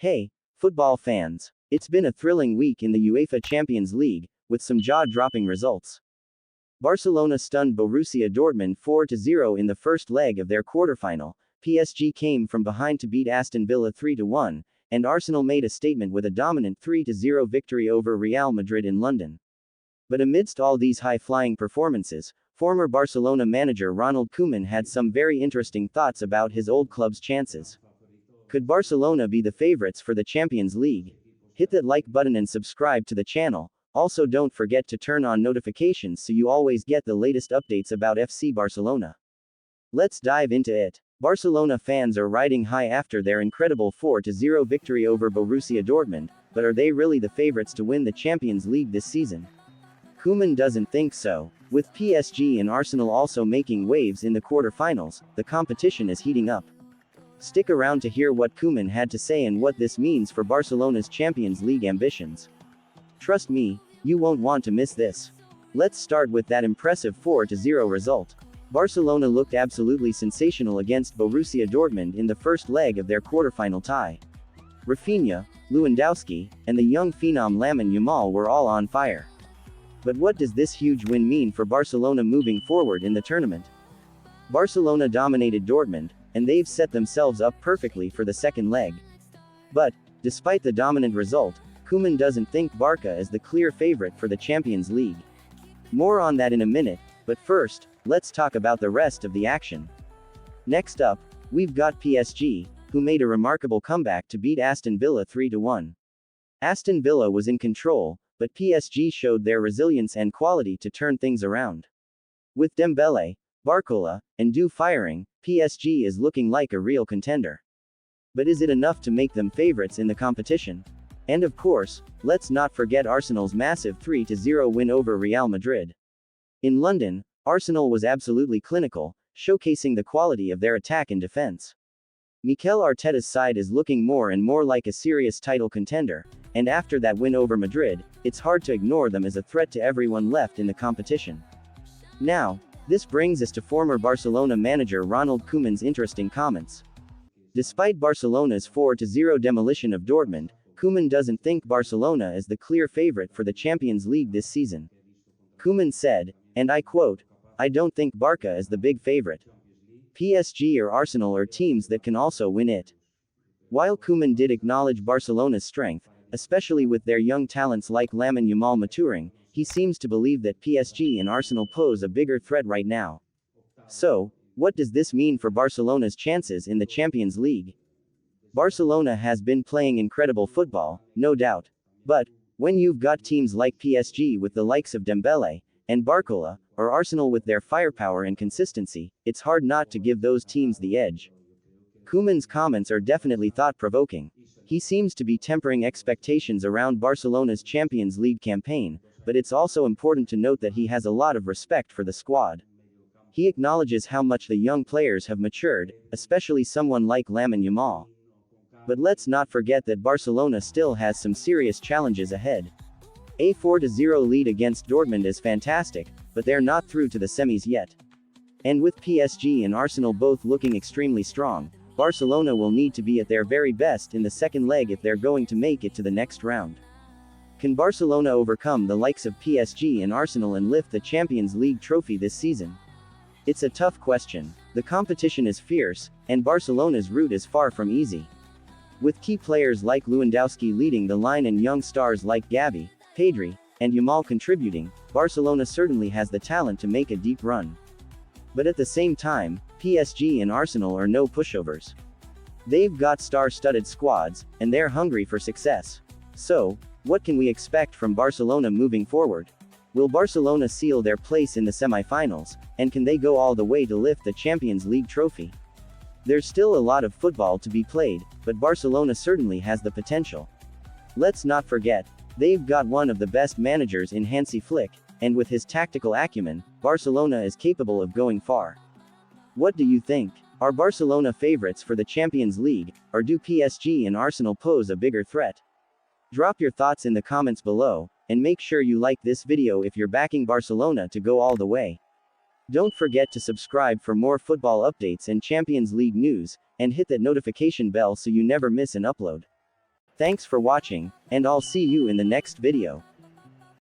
Hey, football fans. It's been a thrilling week in the UEFA Champions League, with some jaw-dropping results. Barcelona stunned Borussia Dortmund 4-0 in the first leg of their quarterfinal, PSG came from behind to beat Aston Villa 3-1, and Arsenal made a statement with a dominant 3-0 victory over Real Madrid in London. But amidst all these high-flying performances, former Barcelona manager Ronald Koeman had some very interesting thoughts about his old club's chances. Could Barcelona be the favorites for the Champions League? Hit that like button and subscribe to the channel. Also, don't forget to turn on notifications so you always get the latest updates about FC Barcelona. Let's dive into it. Barcelona fans are riding high after their incredible 4-0 victory over Borussia Dortmund, but are they really the favorites to win the Champions League this season? Koeman doesn't think so. With PSG and Arsenal also making waves in the quarterfinals, the competition is heating up. Stick around to hear what Koeman had to say and what this means for Barcelona's Champions League ambitions. Trust me, you won't want to miss this. Let's start with that impressive 4-0 result. Barcelona looked absolutely sensational against Borussia Dortmund in the first leg of their quarterfinal tie. Rafinha, Lewandowski, and the young phenom Lamine Yamal were all on fire. But what does this huge win mean for Barcelona moving forward in the tournament? Barcelona dominated Dortmund, and they've set themselves up perfectly for the second leg. But, despite the dominant result, Koeman doesn't think Barca is the clear favorite for the Champions League. More on that in a minute, but first, let's talk about the rest of the action. Next up, we've got PSG, who made a remarkable comeback to beat Aston Villa 3-1. Aston Villa was in control, but PSG showed their resilience and quality to turn things around. With Dembele, Barcola, and Du firing, PSG is looking like a real contender. But is it enough to make them favorites in the competition? And of course, let's not forget Arsenal's massive 3-0 win over Real Madrid. In London, Arsenal was absolutely clinical, showcasing the quality of their attack and defense. Mikel Arteta's side is looking more and more like a serious title contender, and after that win over Madrid, it's hard to ignore them as a threat to everyone left in the competition. Now, this brings us to former Barcelona manager Ronald Koeman's interesting comments. Despite Barcelona's 4-0 demolition of Dortmund, Koeman doesn't think Barcelona is the clear favorite for the Champions League this season. Koeman said, and I quote, "I don't think Barca is the big favorite. PSG or Arsenal are teams that can also win it." While Koeman did acknowledge Barcelona's strength, especially with their young talents like Lamine Yamal maturing, he seems to believe that PSG and Arsenal pose a bigger threat right now. So, what does this mean for Barcelona's chances in the Champions League? Barcelona has been playing incredible football, no doubt. But, when you've got teams like PSG with the likes of Dembele and Barcola, or Arsenal with their firepower and consistency, it's hard not to give those teams the edge. Koeman's comments are definitely thought-provoking. He seems to be tempering expectations around Barcelona's Champions League campaign, but it's also important to note that he has a lot of respect for the squad. He acknowledges how much the young players have matured, especially someone like Lamine Yamal. But let's not forget that Barcelona still has some serious challenges ahead. A 4-0 lead against Dortmund is fantastic, but they're not through to the semis yet. And with PSG and Arsenal both looking extremely strong, Barcelona will need to be at their very best in the second leg if they're going to make it to the next round. Can Barcelona overcome the likes of PSG and Arsenal and lift the Champions League trophy this season? It's a tough question. The competition is fierce, and Barcelona's route is far from easy. With key players like Lewandowski leading the line and young stars like Gavi, Pedri, and Yamal contributing, Barcelona certainly has the talent to make a deep run. But at the same time, PSG and Arsenal are no pushovers. They've got star-studded squads, and they're hungry for success. So, what can we expect from Barcelona moving forward? Will Barcelona seal their place in the semifinals, and can they go all the way to lift the Champions League trophy? There's still a lot of football to be played, but Barcelona certainly has the potential. Let's not forget, they've got one of the best managers in Hansi Flick, and with his tactical acumen, Barcelona is capable of going far. What do you think? Are Barcelona favorites for the Champions League, or do PSG and Arsenal pose a bigger threat? Drop your thoughts in the comments below, and make sure you like this video if you're backing Barcelona to go all the way. Don't forget to subscribe for more football updates and Champions League news, and hit that notification bell so you never miss an upload. Thanks for watching, and I'll see you in the next video.